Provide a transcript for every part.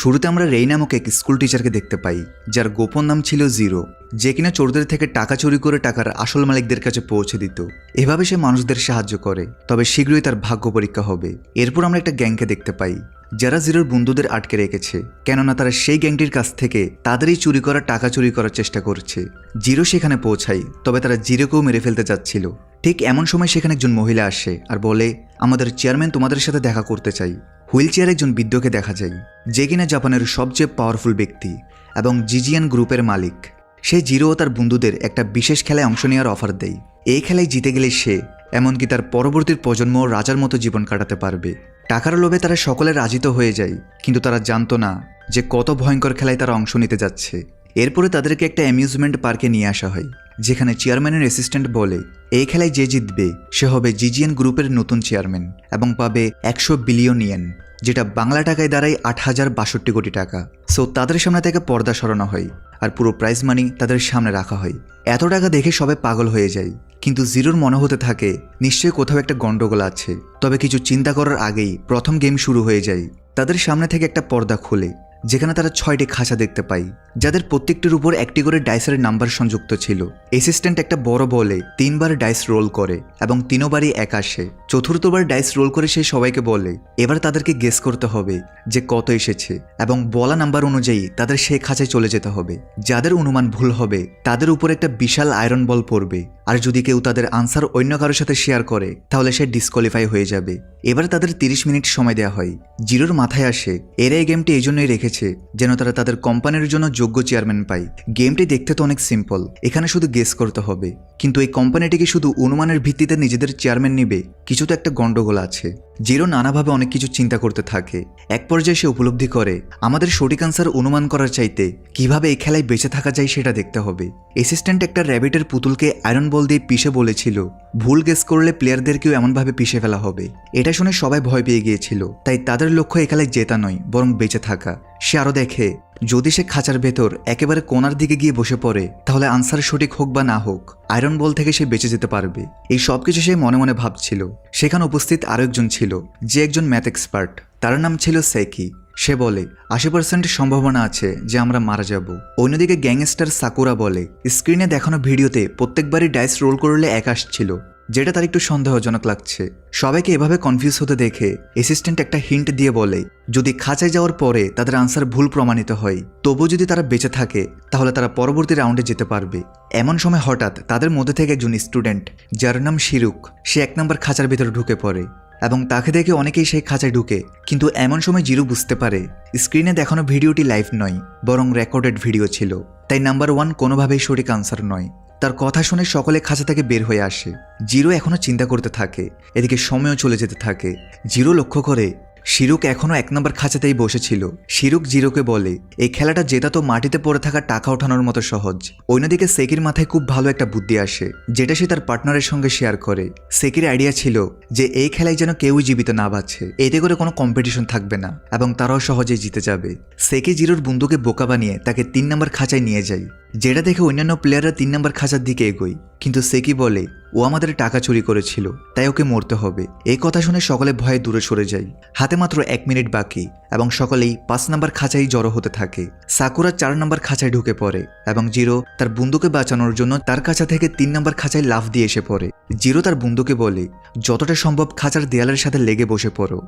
শুরুতে আমরা রেই নামক এক স্কুল টিচারকে দেখতে পাই, যার গোপন নাম ছিল জিরো, যে কিনা চোরদের থেকে টাকা চুরি করে টাকার আসল মালিকদের কাছে পৌঁছে দিত। এভাবে সে মানুষদের সাহায্য করে, তবে শীঘ্রই তার ভাগ্য পরীক্ষা হবে। এরপর আমরা একটা গ্যাংকে দেখতে পাই, যারা জিরোর বন্ধুদের আটকে রেখেছে, কেননা তারা সেই গ্যাংটির কাছ থেকে তাদেরই চুরি করা টাকা চুরি করার চেষ্টা করছে। জিরো সেখানে পৌঁছায়, তবে তারা জিরোকেও মেরে ফেলতে যাচ্ছিল। ঠিক এমন সময় সেখানে একজন মহিলা আসে আর বলে, আমাদের চেয়ারম্যান তোমাদের সাথে দেখা করতে চাই। হুইল চেয়ারে একজন বৃদ্ধকে দেখা যায়, যে কিনা জাপানের সবচেয়ে পাওয়ারফুল ব্যক্তি এবং জিজিয়ান গ্রুপের মালিক। সে জিরো ও তার বন্ধুদের একটা বিশেষ খেলায় অংশ নেওয়ার অফার দেয়। এই খেলায় জিতে গেলে সে এমনকি তার পরবর্তী প্রজন্ম রাজার মতো জীবন কাটাতে পারবে। টাকার লোভে তারা সকলে রাজি তো হয়ে যায়, কিন্তু তারা জানতো না যে কত ভয়ঙ্কর খেলায় তারা অংশ নিতে যাচ্ছে। এরপরে তাদেরকে একটা অ্যামিউজমেন্ট পার্কে নিয়ে আসা হয়, যেখানে চেয়ারম্যানের অ্যাসিস্ট্যান্ট বলে, এই খেলায় যে জিতবে সে হবে জিজিয়ান গ্রুপের নতুন চেয়ারম্যান এবং পাবে 100 বিলিয়ন ইয়েন, যেটা বাংলা টাকায় দাঁড়ায় 8,062 কোটি টাকা। সো তাদের সামনে থেকে পর্দা সরানো হয় আর পুরো প্রাইজ মানি তাদের সামনে রাখা হয়। এত টাকা দেখে সবাই পাগল হয়ে যায়, কিন্তু জিরোর মনে হতে থাকে নিশ্চয়ই কোথাও একটা গন্ডগোল আছে। তবে কিছু চিন্তা করার আগেই প্রথম গেম শুরু হয়ে যায়। তাদের সামনে থেকে একটা পর্দা খুলে, যেখানে তারা 6টি খাঁচা দেখতে পায়, যাদের প্রত্যেকটির উপর একটি করে ডাইসের নাম্বার সংযুক্ত ছিল। অ্যাসিস্ট্যান্ট একটা বড় বলে 3বার ডাইস রোল করে এবং 3বারই এক আসে। চতুর্থবার ডাইস রোল করে সে সবাইকে বলে, এবার তাদেরকে গেস করতে হবে যে কত এসেছে এবং বলা নাম্বার অনুযায়ী তাদের সেই খাঁচায় চলে যেতে হবে। যাদের অনুমান ভুল হবে তাদের উপর একটা বিশাল আয়রন বল পড়বে, আর যদি কেউ তাদের আনসার অন্য কারোর সাথে শেয়ার করে তাহলে সে ডিসকোয়ালিফাই হয়ে যাবে। এবার তাদের 30 মিনিট সময় দেওয়া হয়। জিরোর মাথায় আসে এরা এই গেমটি এই জন্যই রেখেছে যেন তারা তাদের কোম্পানির জন্য যোগ্য চেয়ারম্যান পায়। গেমটি দেখতে তো অনেক সিম্পল, এখানে শুধু গেস করতে হবে, কিন্তু এই কোম্পানিটিকে শুধু অনুমানের ভিত্তিতে নিজেদের চেয়ারম্যান নিবে, কিছু তো একটা গন্ডগোল আছে। জিরো নানাভাবে অনেক কিছু চিন্তা করতে থাকে। এক পর্যায়ে সে উপলব্ধি করে, আমাদের সঠিক আনসার অনুমান করার চাইতে কিভাবে এই খেলায় বেঁচে থাকা যায় সেটা দেখতে হবে। অ্যাসিস্ট্যান্ট একটা র্যাবিটের পুতুলকে আয়রন বল দিয়ে পিষে বলেছিল, ভুল গেস করলে প্লেয়ারদেরকেও এমনভাবে পিষে ফেলা হবে। এটা শুনে সবাই ভয় পেয়ে গিয়েছিল, তাই তাদের লক্ষ্য এই খেলায় জেতা নয় বরং বেঁচে থাকা। সে আরও দেখে, যদি সে খাঁচার ভেতর একেবারে কোনার দিকে গিয়ে বসে পড়ে তাহলে আনসার সঠিক হোক বা না হোক, আয়রন বল থেকে সে বেঁচে যেতে পারবে। এই সব কিছু সে মনে মনে ভাবছিল। সেখানে উপস্থিত আরও একজন ছিল, যে একজন ম্যাথ এক্সপার্ট। তার নাম ছিল সেকি। সে বলে 80% সম্ভাবনা আছে যে আমরা মারা যাব। অন্যদিকে গ্যাংস্টার সাকুরা বলে, স্ক্রিনে দেখানো ভিডিওতে প্রত্যেকবারই ডাইস রোল করলে এক আসছিল, যেটা তার একটু সন্দেহজনক লাগছে। সবাইকে এভাবে কনফিউজ হতে দেখে অ্যাসিস্ট্যান্ট একটা হিন্ট দিয়ে বলে, যদি খাঁচায় যাওয়ার পরে তাদের আনসার ভুল প্রমাণিত হয়, তবুও যদি তারা বেঁচে থাকে তাহলে তারা পরবর্তী রাউন্ডে যেতে পারবে। এমন সময় হঠাৎ তাদের মধ্যে থেকে একজন স্টুডেন্ট, যার নাম শিরুক, সে 1 নম্বর খাঁচার ভেতরে ঢুকে পড়ে এবং তাকে দেখে অনেকেই সেই খাঁচায় ঢুকে। কিন্তু এমন সময় জিরো বুঝতে পারে স্ক্রিনে দেখানো ভিডিওটি লাইভ নয় বরং রেকর্ডেড ভিডিও ছিল, তাই নাম্বার 1 কোনোভাবেই সঠিক আনসার নয়। তার কথা শুনে সকলে খাঁচা থেকে বের হয়ে আসে। জিরো এখনো চিন্তা করতে থাকে, এদিকে সময়ও চলে যেতে থাকে। জিরো লক্ষ্য করে শিরুক এখনো 1 নম্বর খাঁচাতেই বসেছিল। শিরুক জিরোকে বলে, এই খেলাটা জেতা তো মাটিতে পড়ে থাকা টাকা ওঠানোর মতো সহজ। অন্যদিকে সেকির মাথায় খুব ভালো একটা বুদ্ধি আসে, যেটা সে তার পার্টনারের সঙ্গে শেয়ার করে। সেকির আইডিয়া ছিল যে এই খেলায় যেন কেউই জীবিত না বাঁচে, এতে করে কোনো কম্পিটিশন থাকবে না এবং তারাও সহজেই জিতে যাবে। সেকি জিরোর বন্ধুকে বোকা বানিয়ে তাকে 3 নম্বর খাঁচায় নিয়ে যায়, যেটা দেখে অন্যান্য প্লেয়াররা 3 নম্বর খাঁচার দিকে এগোয়। কিন্তু সেকি বলে, ও আমাদের টাকা চুরি করেছিল, তাই ওকে মরতে হবে। এই কথা শুনে সকলে ভয়ে দূরে সরে যায়। হাতে মাত্র 1 মিনিট বাকি এবং সকলেই 5 নম্বর খাঁচায় জড়ো হতে থাকে। সাকুরা 4 নম্বর খাঁচায় ঢুকে পড়ে এবং জিরো তার বন্ধুকে বাঁচানোর জন্য তার খাঁচা থেকে 3 নম্বর খাঁচায় লাফ দিয়ে এসে পড়ে। জিরো তার বন্ধুকে বলে, যতটা সম্ভব খাঁচার দেয়ালের সাথে লেগে বসে পড়ো।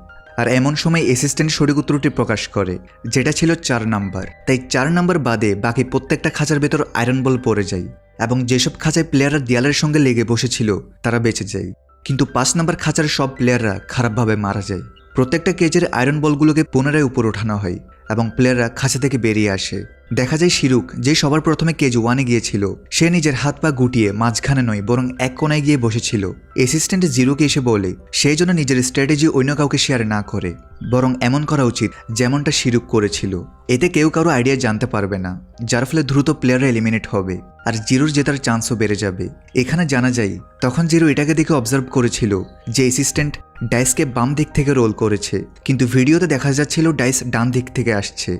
আর এমন সময় অ্যাসিস্ট্যান্ট সঠিক উত্তরটি প্রকাশ করে, যেটা ছিল 4 নাম্বার। তাই 4 নাম্বার বাদে বাকি প্রত্যেকটা খাঁচার ভেতর আয়রন বল পড়ে যায় এবং যেসব খাঁচায় প্লেয়াররা দেয়ালের সঙ্গে লেগে বসেছিল তারা বেঁচে যায়। কিন্তু 5 নম্বর খাঁচার সব প্লেয়াররা খারাপভাবে মারা যায়। প্রত্যেকটা কেজের আয়রন বলগুলোকে পুনরায় উপর ওঠানো হয় এবং প্লেয়াররা খাঁচা থেকে বেরিয়ে আসে। দেখা যায় শিরুক, যে সবার প্রথমে কেজ 1-এ গিয়েছিল, সে নিজের হাত পা গুটিয়ে মাঝখানে নয় বরং এক কোনায় গিয়ে বসেছিল। অ্যাসিস্ট্যান্ট জিরোকে এসে বলে সেই জন্য নিজের স্ট্র্যাটেজি অন্য কাউকে শেয়ার না করে বরং এমন করা উচিত যেমনটা শিরুক করেছিল। এতে কেউ কারো আইডিয়া জানতে পারবে না, যার ফলে দ্রুত প্লেয়াররা এলিমিনেট হবে আর জিরোর জেতার চান্সও বেড়ে যাবে। এখানে জানা যায় তখন জিরো এটাকে দেখে অবজার্ভ করেছিল যে অ্যাসিস্ট্যান্ট ডাইসকে বাম দিক থেকে রোল করেছে, কিন্তু ভিডিওতে দেখা যাচ্ছিল ডাইস ডান দিক থেকে আসছে।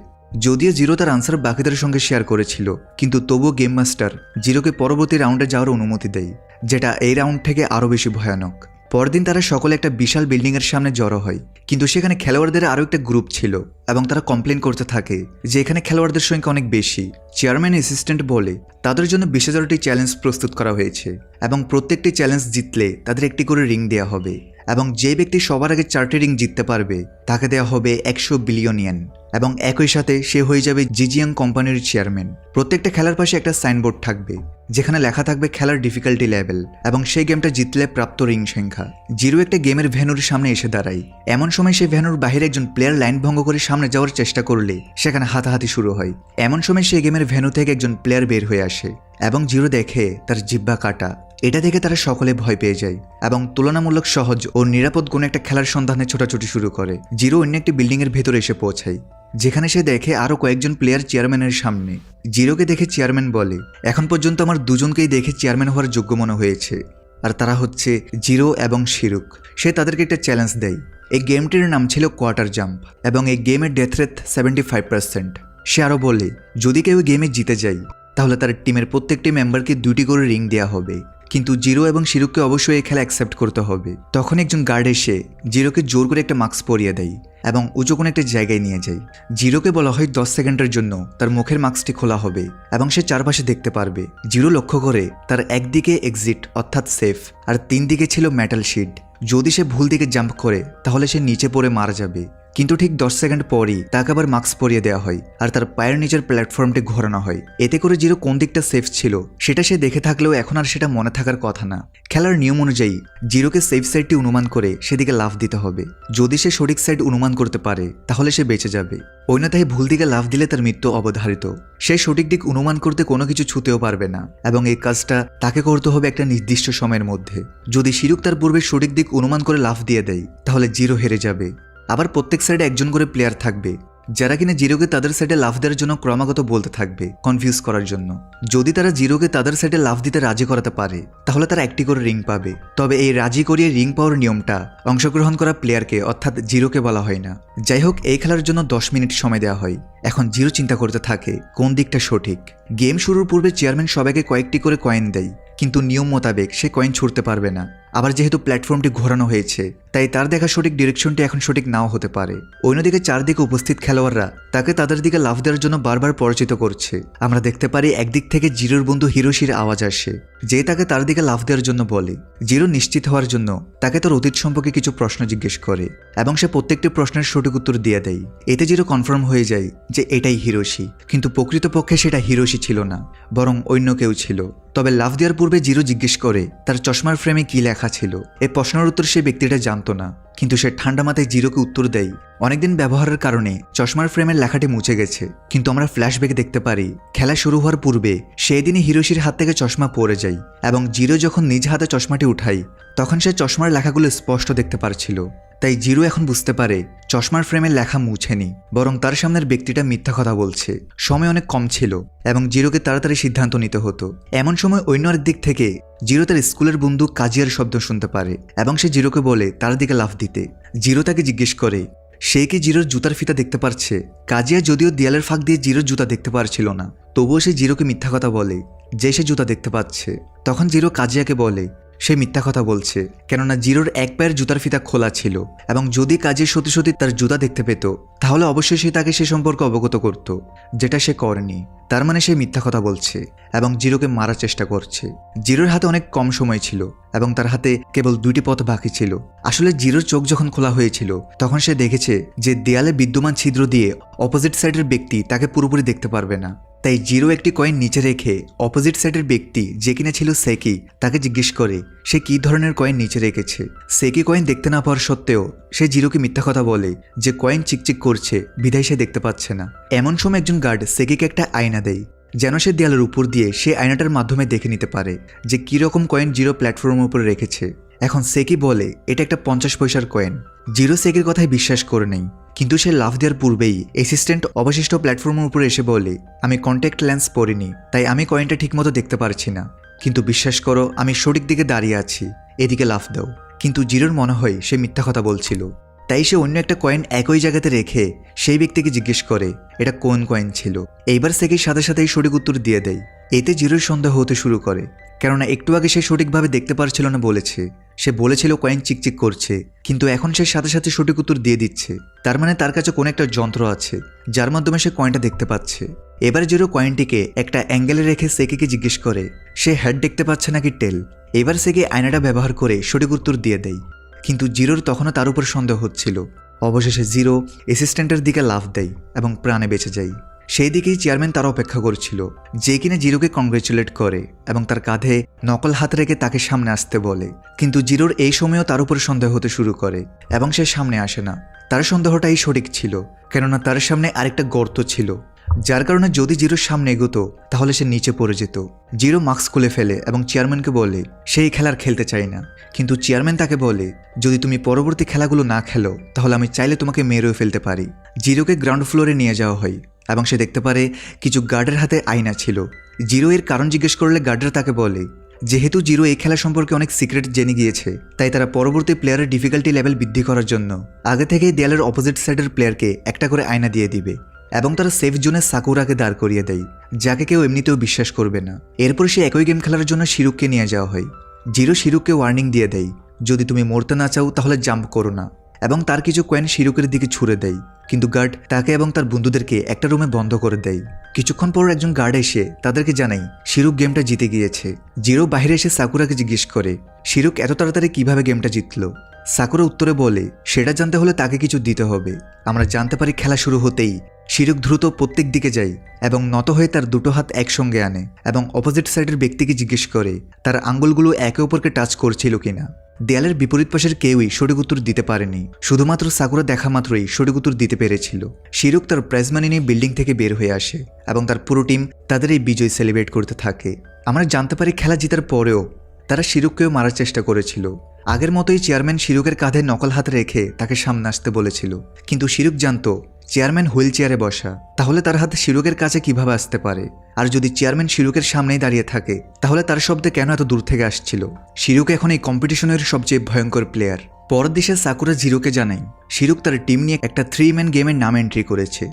যদিও জিরো তার আনসার বাকিদের সঙ্গে শেয়ার করেছিল, কিন্তু তবুও গেম মাস্টার জিরোকে পরবর্তী রাউন্ডে যাওয়ার অনুমতি দেয়, যেটা এই রাউন্ড থেকে আরও বেশি ভয়ানক। পরদিন তারা সকলে একটা বিশাল বিল্ডিংয়ের সামনে জড়ো হয়, কিন্তু সেখানে খেলোয়াড়দের আরও একটা গ্রুপ ছিল এবং তারা কমপ্লেন করতে থাকে যে এখানে খেলোয়াড়দের সংখ্যা অনেক বেশি। চেয়ারম্যান অ্যাসিস্ট্যান্ট বলে তাদের জন্য 20,000টি চ্যালেঞ্জ প্রস্তুত করা হয়েছে এবং প্রত্যেকটি চ্যালেঞ্জ জিতলে তাদের একটি করে রিং দেওয়া হবে এবং যে ব্যক্তি সবার আগে 4টি রিং জিততে পারবে তাকে দেওয়া হবে 100 বিলিয়ন ইয়েন এবং একই সাথে সে হয়ে যাবে জিজিয়াং কোম্পানির চেয়ারম্যান। প্রত্যেকটা খেলার পাশে একটা সাইনবোর্ড থাকবে যেখানে লেখা থাকবে খেলার ডিফিকাল্টি লেভেল এবং সেই গেমটা জিতলে প্রাপ্ত রিং সংখ্যা। জিরো একটা গেমের ভ্যানুর সামনে এসে দাঁড়ায়। এমন সময় সে ভ্যানুর বাইরে একজন প্লেয়ার লাইন ভঙ্গ করে সামনে যাওয়ার চেষ্টা করলে সেখানে হাতাহাতি শুরু হয়। এমন সময় সেই গেমের ভ্যানু থেকে একজন প্লেয়ার বের হয়ে আসে এবং জিরো দেখে তার জিহ্বা কাটা। এটা দেখে তারা সকলে ভয় পেয়ে যায় এবং তুলনামূলক সহজ ও নিরাপদ কোনো একটা খেলার সন্ধানে ছোটাছুটি শুরু করে। জিরো অন্য একটি বিল্ডিংয়ের ভেতরে এসে পৌঁছায় যেখানে সে দেখে আরও কয়েকজন প্লেয়ার চেয়ারম্যানের সামনে। জিরোকে দেখে চেয়ারম্যান বলে, এখন পর্যন্ত আমার দুজনকেই দেখে চেয়ারম্যান হওয়ার যোগ্য মনে হয়েছে, আর তারা হচ্ছে জিরো এবং শিরুক। সে তাদেরকে একটা চ্যালেঞ্জ দেয়। এই গেমটির নাম ছিল কোয়ার্টার জাম্প এবং এই গেমের ডেথ রেট 75%। সে আরও বলে যদি কেউ গেমে জিতে যায় তাহলে তার টিমের প্রত্যেকটি মেম্বারকে 2টি করে রিং দেওয়া হবে, কিন্তু জিরো এবং শিরুককে অবশ্যই এই খেলা অ্যাকসেপ্ট করতে হবে। তখন একজন গার্ড এসে জিরোকে জোর করে একটা মাস্ক পরিয়ে দেয় এবং উঁচু কোনো একটা জায়গায় নিয়ে যায়। জিরোকে বলা হয় 10 সেকেন্ডের জন্য তার মুখের মাস্কটি খোলা হবে এবং সে চারপাশে দেখতে পারবে। জিরো লক্ষ্য করে তার একদিকে এক্সিট অর্থাৎ সেফ আর 3 দিকে ছিল মেটাল শিট। যদি সে ভুল দিকে জাম্প করে তাহলে সে নিচে পড়ে মারা যাবে, কিন্তু ঠিক 10 সেকেন্ড পরই তাকে আবার মাস্ক পরিয়ে দেওয়া হয় আর তার পায়ের নিচের প্ল্যাটফর্মটি ঘোরানো হয়। এতে করে জিরো কোন দিকটা সেফ ছিল সেটা সে দেখে থাকলেও এখন আর সেটা মনে থাকার কথা না। খেলার নিয়ম অনুযায়ী জিরোকে সেফ সাইডটি অনুমান করে সেদিকে লাফ দিতে হবে। যদি সে সঠিক সাইড অনুমান করতে পারে তাহলে সে বেঁচে যাবে, অন্যথায় ভুল দিকে লাফ দিলে তার মৃত্যু অবধারিত। সে সঠিক দিক অনুমান করতে কোনো কিছু ছুঁতেও পারবে না এবং এই কাজটা তাকে করতে হবে একটা নির্দিষ্ট সময়ের মধ্যে। যদি শিরুক তার পূর্বে সঠিক দিক অনুমান করে লাফ দিয়ে দেয় তাহলে জিরো হেরে যাবে। আবার প্রত্যেক সাইডে একজন করে প্লেয়ার থাকবে যারা কিনা জিরোকে তাদের সাইডে লাফ দেওয়ার জন্য ক্রমাগত বলতে থাকবে কনফিউজ করার জন্য। যদি তারা জিরোকে তাদের সাইডে লাফ দিতে রাজি করাতে পারে তাহলে তারা একটি করে রিং পাবে। তবে এই রাজি করিয়ে রিং পাওয়ার নিয়মটা অংশগ্রহণ করা প্লেয়ারকে অর্থাৎ জিরোকে বলা হয় না। যাই হোক, এই খেলার জন্য 10 মিনিট সময় দেওয়া হয়। এখন জিরো চিন্তা করতে থাকে কোন দিকটা সঠিক। গেম শুরুর পূর্বে চেয়ারম্যান সবাইকে কয়েকটি করে কয়েন দেয়, কিন্তু নিয়ম মোতাবেক সে কয়েন ছুঁড়তে পারবে না। আবার যেহেতু প্ল্যাটফর্মটি ঘোরানো হয়েছে তাই তার দেখা সঠিক ডিরেকশনটি এখন সঠিক নাও হতে পারে। অন্যদিকে চারদিকে উপস্থিত খেলোয়াড়রা তাকে তাদের দিকে লাফ দেওয়ার জন্য বারবার পরিচিত করছে। আমরা দেখতে পারি একদিক থেকে জিরোর বন্ধু হিরোশির আওয়াজ আসে যে তাকে তার দিকে লাফ দেওয়ার জন্য বলে। জিরো নিশ্চিত হওয়ার জন্য তাকে তার অতীত সম্পর্কে কিছু প্রশ্ন জিজ্ঞেস করে এবং সে প্রত্যেকটি প্রশ্নের সঠিক উত্তর দিয়ে দেয়। এতে জিরো কনফার্ম হয়ে যায় যে এটাই হিরোশি, কিন্তু প্রকৃতপক্ষে সেটা হিরোশি ছিল না, বরং অন্য কেউ ছিল। তবে লাফ দেওয়ার পূর্বে জিরো জিজ্ঞেস করে তার চশমার ফ্রেমে কি লেখা ছিল। এই প্রশ্নের উত্তর সে ব্যক্তিটা জানতো না, কিন্তু সে ঠান্ডা মাথায় জিরোকে উত্তর দেয় অনেকদিন ব্যবহারের কারণে চশমার ফ্রেমের লেখাটি মুছে গেছে। কিন্তু আমরা ফ্ল্যাশব্যাকে দেখতে পারি খেলা শুরু হওয়ার পূর্বে সেই দিনই হিরোশির হাত থেকে চশমা পড়ে যায় এবং জিরো যখন নিজ হাতে চশমাটি উঠায় তখন সে চশমার লেখাগুলো স্পষ্ট দেখতে পারছিল। তাই জিরো এখন বুঝতে পারে চশমার ফ্রেমের লেখা মুছেনি, বরং তার সামনের ব্যক্তিটা মিথ্যা কথা বলছে। সময় অনেক কম ছিল এবং জিরোকে তাড়াতাড়ি সিদ্ধান্ত নিতে হতো। এমন সময় অন্য এক দিক থেকে জিরো তার স্কুলের বন্ধু কাজিয়ার শব্দ শুনতে পারে এবং সে জিরোকে বলে তার দিকে লাফ দিতে। জিরো তাকে জিজ্ঞেস করে সে কি জিরোর জুতার ফিতা দেখতে পারছে। কাজিয়া যদিও দেয়ালের ফাঁক দিয়ে জিরোর জুতা দেখতে পারছিল না, তবুও সে জিরোকে মিথ্যা কথা বলে যে সে জুতা দেখতে পাচ্ছে। তখন জিরো কাজিয়াকে বলে সে মিথ্যা কথা বলছে, কেননা জিরোর এক পায়ের জুতার ফিতা খোলা ছিল এবং যদি কাজিয়া সত্যি সত্যি তার জুতা দেখতে পেত তাহলে অবশ্যই সে তাকে সে সম্পর্কে অবগত করত, যেটা সে করেনি। তার মানে সে মিথ্যা কথা বলছে এবং জিরোকে মারার চেষ্টা করছে। জিরোর হাতে অনেক কম সময় ছিল এবং তার হাতে কেবল 2টি পথ বাকি ছিল। আসলে জিরোর চোখ যখন খোলা হয়েছিল তখন সে দেখেছে যে দেয়ালে বিদ্যমান ছিদ্র দিয়ে অপোজিট সাইডের ব্যক্তি তাকে পুরোপুরি দেখতে পারবে না। তাই জিরো একটি কয়েন নিচে রেখে অপোজিট সাইডের ব্যক্তি যে কিনা ছিল সেকি তাকে জিজ্ঞেস করে সে কি ধরনের কয়েন নিচে রেখেছে। সেকি কয়েন দেখতে না পাওয়ার সত্ত্বেও সে জিরোকে মিথ্যা কথা বলে যে কয়েন চিকচিক করছে বিধায় সে দেখতে পাচ্ছে না। এমন সময় একজন গার্ড সেকিকে একটা আয়না দেয় যেন সে দেয়ালের উপর দিয়ে সে আয়নাটার মাধ্যমে দেখে নিতে পারে যে কীরকম কয়েন জিরো প্ল্যাটফর্মের উপরে রেখেছে। এখন সেকি বলে এটা একটা 50 পয়সার কয়েন। জিরো সেকির কথায় বিশ্বাস করে নেই, কিন্তু সে লাফ দেওয়ার পূর্বেই অ্যাসিস্ট্যান্ট অবশিষ্ট প্ল্যাটফর্মের উপরে এসে বলে আমি কন্ট্যাক্ট লেন্স পরিনি তাই আমি কয়েনটা ঠিকমতো দেখতে পারছি না, কিন্তু বিশ্বাস করো আমি সঠিক দিকে দাঁড়িয়ে আছি, এদিকে লাফ দাও। কিন্তু জিরোর মনে হয় সে মিথ্যা কথা বলছিল, তাই সে অন্য একটা কয়েন একই জায়গাতে রেখে সেই ব্যক্তিকে জিজ্ঞেস করে এটা কোন কয়েন ছিল। এইবার সেকি সাথে সাথেই সঠিক উত্তর দিয়ে দেয় এতে জিরোর সন্দেহ হতে শুরু করে, কেননা একটু আগে সে সঠিকভাবে দেখতে পারছিল না বলেছে। সে বলেছিল কয়েন চিকচিক করছে, কিন্তু এখন সে সাথে সাথে সঠিক উত্তর দিয়ে দিচ্ছে। তার মানে তার কাছে কোনো একটা যন্ত্র আছে যার মাধ্যমে সে কয়েনটা দেখতে পাচ্ছে। এবার জিরো কয়েনটিকে একটা অ্যাঙ্গেলে রেখে সেকিকে জিজ্ঞেস করে সে হেড দেখতে পাচ্ছে নাকি টেল। এবার সেকি আয়নাটা ব্যবহার করে সঠিক উত্তর দিয়ে দেয়, কিন্তু জিরোর তখনও তার উপর সন্দেহ হচ্ছিল। অবশেষে জিরো অ্যাসিস্ট্যান্টের দিকে লাফ দেয় এবং প্রাণে বেঁচে যায়। সেই দিকেই চেয়ারম্যান তার অপেক্ষা করছিল, যে কিনা জিরোকে কংগ্রেচুলেট করে এবং তার কাঁধে নকল হাত রেখে তাকে সামনে আসতে বলে। কিন্তু জিরোর এই সময়ও তার উপর সন্দেহ হতে শুরু করে এবং সে সামনে আসে না। তার সন্দেহটাই সঠিক ছিল, কেননা তার সামনে আরেকটা গর্ত ছিল, যার কারণে যদি জিরোর সামনে এগোতো তাহলে সে নিচে পড়ে যেত। জিরো মাস্ক খুলে ফেলে এবং চেয়ারম্যানকে বলে সেই খেলার খেলতে চায় না। কিন্তু চেয়ারম্যান তাকে বলে যদি তুমি পরবর্তী খেলাগুলো না খেলো তাহলে আমি চাইলে তোমাকে মেরেও ফেলতে পারি। জিরোকে গ্রাউন্ড ফ্লোরে নিয়ে যাওয়া হয় এবং সে দেখতে পারে কিছু গার্ডের হাতে আয়না ছিল। জিরো এর কারণ জিজ্ঞেস করলে গার্ডরা তাকে বলে যেহেতু জিরো এই খেলা সম্পর্কে অনেক সিক্রেট জেনে গিয়েছে, তাই তারা পরবর্তী প্লেয়ারের ডিফিকাল্টি লেভেল বৃদ্ধি করার জন্য আগে থেকেই দেয়ালের অপোজিট সাইডের প্লেয়ারকে একটা করে আয়না দিয়ে দিবে এবং তারা সেফ জোনে সাকুরাকে দাঁড় করিয়ে দেয়, যাকে কেউ এমনিতেও বিশ্বাস করবে না। এরপর সে একই গেম খেলার জন্য শিরুককে নিয়ে যাওয়া হয়। জিরো শিরুককে ওয়ার্নিং দিয়ে দেয় যদি তুমি মরতে না চাও তাহলে জাম্প করো না, এবং তার কিছু কয়েন শিরুকের দিকে ছুড়ে দেয়। কিন্তু গার্ড তাকে এবং তার বন্ধুদেরকে একটা রুমে বন্ধ করে দেয়। কিছুক্ষণ পর একজন গার্ড এসে তাদেরকে জানায় শিরুক গেমটা জিতে গিয়েছে। জিরো বাইরে এসে সাকুরাকে জিজ্ঞেস করে শিরুক এত তাড়াতাড়ি কিভাবে গেমটা জিতলো। সাকুরা উত্তরে বলে সেটা জানতে হলে তাকে কিছু দিতে হবে। আমরা জানতে পারি খেলা শুরু হতেই শিরুক দ্রুত প্রত্যেক দিকে যায় এবং নত হয়ে তার দুটো হাত একসঙ্গে আনে এবং অপোজিট সাইডের ব্যক্তিকে জিজ্ঞেস করে তার আঙ্গুলগুলো একে অপরকে টাচ করছিল কিনা। দেয়ালের বিপরীত পাশের কেউই সঠিক উত্তর দিতে পারেনি, শুধুমাত্র সাকুরা দেখা মাত্রই সঠিক উত্তর দিতে পেরেছিল। শিরুক তার প্রাইজ মানি নিয়ে বিল্ডিং থেকে বের হয়ে আসে এবং তার পুরো টিম তাদের এই বিজয় সেলিব্রেট করতে থাকে। আমরা জানতে পারি খেলা জেতার পরেও তারা শিরুককেও মারার চেষ্টা করেছিল। আগের মতোই চেয়ারম্যান শিরুকের কাঁধে নকল হাত রেখে তাকে সামনে আসতে বলেছিল, কিন্তু শিরুক জানতো চেয়ারম্যান হুইল চেয়ারে বসা, তাহলে তার হাত শিরুকের কাছে কিভাবে আসতে পারে। আর যদি চেয়ারম্যান শিরুকের সামনেই দাঁড়িয়ে থাকে তাহলে তার শব্দে কেন এত দূর থেকে আসছিল। শিরুক এখন এই কম্পিটিশনের সবচেয়ে ভয়ঙ্কর প্লেয়ার। পরের দিশে সাকুরা জিরোকে জানায় শিরুক তার টিম নিয়ে একটা 3 ম্যান গেমের নাম এন্ট্রি করেছে।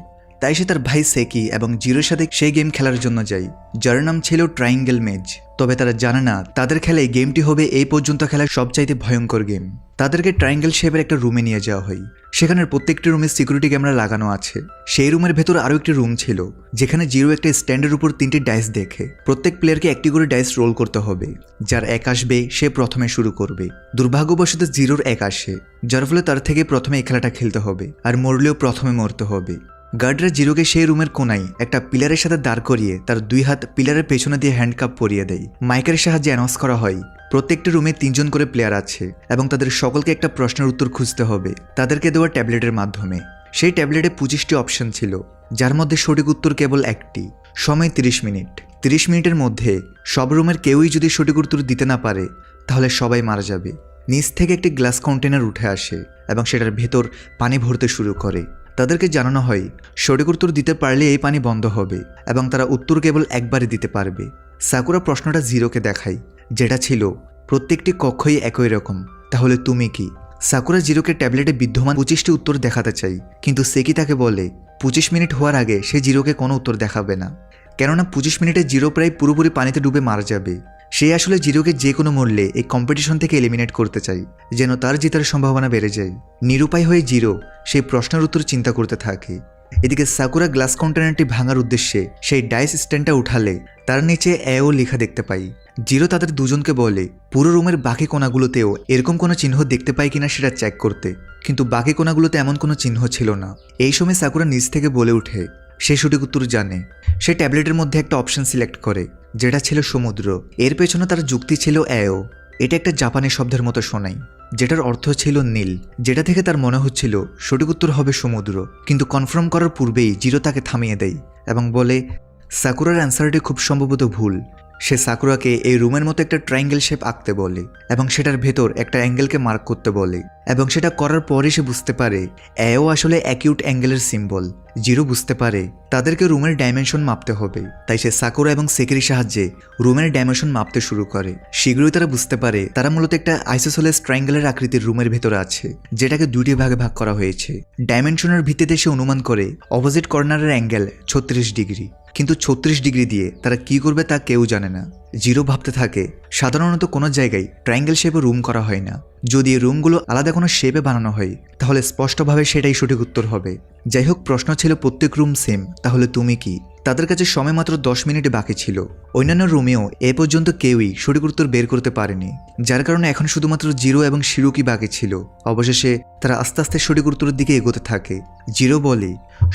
তাই সে তার ভাই সেকি এবং জিরোর সাথে সেই গেম খেলার জন্য যায়, যার নাম ছিল ট্রায়াঙ্গেল মেজ। তবে তারা জানে না তাদের খেলায় গেমটি হবে এই পর্যন্ত খেলার সবচাইতে ভয়ঙ্কর গেম। তাদেরকে ট্রায়াঙ্গেল শেপের একটা রুমে নিয়ে যাওয়া হয়। সেখানের প্রত্যেকটি রুমে সিকিউরিটি ক্যামেরা লাগানো আছে। সেই রুমের ভেতর আরও একটি রুম ছিল, যেখানে জিরো একটা স্ট্যান্ডের উপর 3টি ডাইস দেখে প্রত্যেক প্লেয়ারকে একটি করে ডাইস রোল করতে হবে। যার এক আসবে সে প্রথমে শুরু করবে। দুর্ভাগ্যবশত জিরোর এক আসে, যার ফলে তার থেকে প্রথমে এই খেলাটা খেলতে হবে, আর মরলেও প্রথমে মরতে হবে। গার্ডরা জিরোকে সেই রুমের কোনায় একটা পিলারের সাথে দাঁড় করিয়ে তার 2 হাত পিলারের পেছনে দিয়ে হ্যান্ডকাপ পরিয়ে দেয়। মাইকের সাহায্যে অ্যানাউন্স করা হয় প্রত্যেকটি রুমে 3 জন করে প্লেয়ার আছে এবং তাদের সকলকে একটা প্রশ্নের উত্তর খুঁজতে হবে তাদেরকে দেওয়া ট্যাবলেটের মাধ্যমে। সেই ট্যাবলেটে 25টি অপশন ছিল, যার মধ্যে সঠিক উত্তর কেবল একটি। সময় 30 মিনিট। 30 মিনিটের মধ্যে সব রুমের কেউই যদি সঠিক উত্তর দিতে না পারে তাহলে সবাই মারা যাবে। নিচ থেকে একটি গ্লাস কন্টেনার উঠে আসে এবং সেটার ভেতর পানি ভরতে শুরু করে। তাদেরকে জানানো হয় সঠিক উত্তর দিতে পারলে এই পানি বন্ধ হবে এবং তারা উত্তর কেবল একবারই দিতে পারবে। সাকুরা প্রশ্নটা জিরোকে দেখায়, যেটা ছিল প্রত্যেকটি কক্ষই একই রকম, তাহলে তুমি কি? সাকুরা জিরোকে ট্যাবলেটে বিদ্যমান 25টি উত্তর দেখাতে চাই, কিন্তু সেকি তাকে বলে 25 মিনিট হওয়ার আগে সে জিরোকে কোনো উত্তর দেখাবে না, কেননা 25 মিনিটে জিরো প্রায় পুরোপুরি পানিতে ডুবে মারা যাবে। সে আসলে জিরোকে যে কোনো মূল্যে এই কম্পিটিশন থেকে এলিমিনেট করতে চাই, যেন তার জেতার সম্ভাবনা বেড়ে যায়। নিরুপায় হয়ে জিরো সেই প্রশ্নের উত্তর চিন্তা করতে থাকে। এদিকে সাকুরা গ্লাস কন্টেনারটি ভাঙার উদ্দেশ্যে সেই ডাইস স্ট্যান্ডটা উঠালে তার নিচে এও লেখা দেখতে পাই। জিরো তাদের দুজনকে বলে পুরো রুমের বাকি কোণাগুলোতেও এরকম কোনো চিহ্ন দেখতে পাই কিনা সেটা চেক করতে, কিন্তু বাকি কোণাগুলোতে এমন কোনো চিহ্ন ছিল না। এই সময় সাকুরা নিচ থেকে বলে ওঠে সে সঠিক উত্তর জানে। সে ট্যাবলেটের মধ্যে একটা অপশন সিলেক্ট করে, যেটা ছিল সমুদ্র। এর পেছনে তার যুক্তি ছিল এও। এটা একটা জাপানি শব্দের মতো শোনায়, যেটার অর্থ ছিল নীল, যেটা থেকে তার মনে হচ্ছিল সঠিক উত্তর হবে সমুদ্র। কিন্তু কনফার্ম করার পূর্বেই জিরো তাকে থামিয়ে দেয় এবং বলে সাকুরার অ্যান্সারটি খুব সম্ভবত ভুল। সে সাকুরাকে এই রুমের মতো একটা ট্রায়াঙ্গেল শেপ আঁকতে বলে এবং সেটার ভেতর একটা অ্যাঙ্গেলকে মার্ক করতে বলে। এবং সেটা করার পরে সে বুঝতে পারে এও আসলে অ্যাকিউট অ্যাঙ্গেলের সিম্বল। জিরো বুঝতে পারে তাদেরকে রুমের ডাইমেনশন মাপতে হবে, তাই সে সাকুরা এবং সেকির সাহায্যে রুমের ডাইমেনশন মাপতে শুরু করে। শীঘ্রই তারা বুঝতে পারে তারা মূলত একটা আইসোসেলেস ট্রায়াঙ্গেলের আকৃতির রুমের ভেতরে আছে, যেটাকে দুটি ভাগে ভাগ করা হয়েছে। ডাইমেনশনের ভিত্তিতে সে অনুমান করে অপোজিট কর্নারের অ্যাঙ্গেল 36 ডিগ্রি, কিন্তু 36 ডিগ্রি দিয়ে তারা কি করবে তা কেউ জানে না। জিরো ভাবতে থাকে সাধারণত কোনো জায়গায় ট্রায়াঙ্গেল শেপে রুম করা হয় না, যদি এই রুমগুলো আলাদা কোনো শেপে বানানো হয় তাহলে স্পষ্টভাবে সেটাই সঠিক উত্তর হবে। যাই হোক, প্রশ্ন ছিল প্রত্যেক রুম সেম, তাহলে তুমি কি? তাদের কাছে সময় মাত্র 10 মিনিট বাকি ছিল। অন্যান্য রুমেও এ পর্যন্ত কেউই সঠিক উত্তর বের করতে পারেনি, যার কারণে এখন শুধুমাত্র জিরো এবং শিরুকি বাকি ছিল। অবশেষে তারা আস্তে আস্তে সঠিক উত্তরের দিকে এগোতে থাকে। জিরো বলে,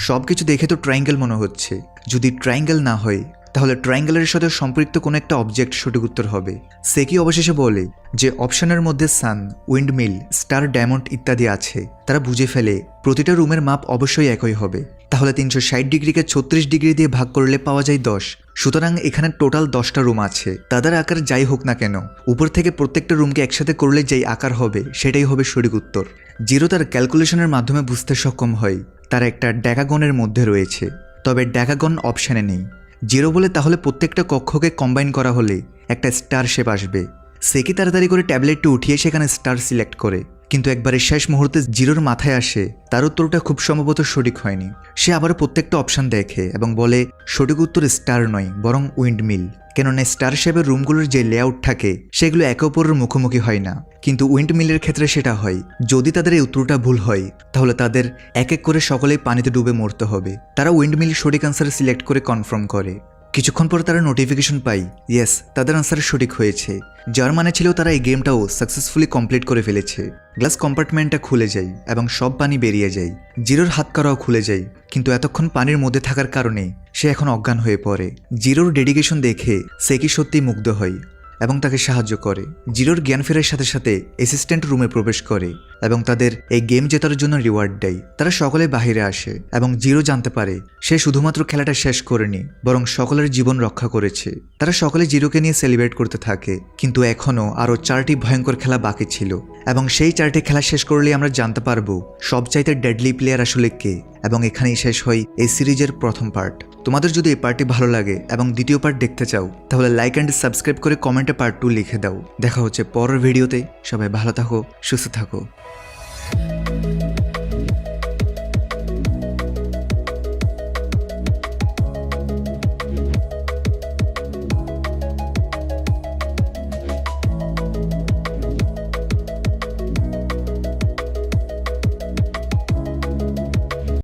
সবকিছু দেখে তো ট্রায়াঙ্গেল মনে হচ্ছে, যদি ট্রায়াঙ্গেল না হয় তাহলে ট্রায়াঙ্গেলের সাথে সম্পৃক্ত কোনো একটা অবজেক্ট সঠিক উত্তর হবে। সেকি অবশেষে বলে যে অপশনের মধ্যে সান, উইন্ডমিল, স্টার, ডায়মন্ড ইত্যাদি আছে। তারা বুঝে ফেলে প্রতিটা রুমের মাপ অবশ্যই একই হবে, তাহলে 360 ডিগ্রিকে 36 ডিগ্রি দিয়ে ভাগ করলে পাওয়া যায় 10। সুতরাং এখানে টোটাল 10টা রুম আছে। তাদের আকার যাই হোক না কেন, উপর থেকে প্রত্যেকটা রুমকে একসাথে করলে যেই আকার হবে সেটাই হবে সঠিক উত্তর। জিরো তার ক্যালকুলেশনের মাধ্যমে বুঝতে সক্ষম হয় তারা একটা ড্যাগাগনের মধ্যে রয়েছে, তবে ড্যাগাগন অপশানে নেই। জিরো বলে, তাহলে প্রত্যেকটা কক্ষকে কম্বাইন করা হলে একটা স্টার শেপ আসবে। সেকি তাড়াতাড়ি করে ট্যাবলেটটি উঠিয়ে সেখানে স্টার সিলেক্ট করে, কিন্তু একবারে শেষ মুহূর্তে জিরোর মাথায় আসে তার উত্তরটা খুব সম্ভবত সঠিক হয়নি। সে আবার প্রত্যেকটা অপশান দেখে এবং বলে সঠিক উত্তর স্টার নয়, বরং উইন্ডমিল। কেননা স্টার শেপের রুমগুলোর যে লেআউট থাকে সেগুলো একে অপরের মুখোমুখি হয় না, কিন্তু উইন্ডমিলের ক্ষেত্রে সেটা হয়। যদি তাদের এই উত্তরটা ভুল হয় তাহলে তাদের এক এক করে সকলেই পানিতে ডুবে মরতে হবে। তারা উইন্ডমিল সঠিক আনসার সিলেক্ট করে কনফার্ম করে। কিছুক্ষণ পর তারা নোটিফিকেশন পায়, ইয়েস, তাদের আনসার সঠিক হয়েছে, যার মানে ছিল তারা এই গেমটাও সাকসেসফুলি কমপ্লিট করে ফেলেছে। গ্লাস কম্পার্টমেন্টটা খুলে যায় এবং সব পানি বেরিয়ে যায়। জিরোর হাত কারাও খুলে যায়, কিন্তু এতক্ষণ পানির মধ্যে থাকার কারণে সে এখন অজ্ঞান হয়ে পড়ে। জিরোর ডেডিকেশন দেখে সেকি সত্যিই মুগ্ধ হয় এবং তাকে সাহায্য করে। জিরোর জ্ঞান ফেরার সাথে সাথে অ্যাসিস্ট্যান্ট রুমে প্রবেশ করে এবং তাদের এই গেম জেতার জন্য রিওয়ার্ড দেয়। তারা সকলে বাহিরে আসে এবং জিরো জানতে পারে সে শুধুমাত্র খেলাটা শেষ করেনি, বরং সকলের জীবন রক্ষা করেছে। তারা সকলে জিরোকে নিয়ে সেলিব্রেট করতে থাকে, কিন্তু এখনও আরও 4টি ভয়ঙ্কর খেলা বাকি ছিল এবং সেই 4টি খেলা শেষ করলেই আমরা জানতে পারবো সবচাইতে ডেডলি প্লেয়ার আসলে কে। এবং এখানেই শেষ হয় এই সিরিজের প্রথম পার্ট। তোমাদের যদি এই পার্টটি ভালো লাগে এবং দ্বিতীয় পার্ট দেখতে চাও তাহলে লাইক অ্যান্ড সাবস্ক্রাইব করে কমেন্টে পার্ট 2 লিখে দাও। দেখা হচ্ছে পরের ভিডিওতে। সবাই ভালো থাকো, সুস্থ থাকো।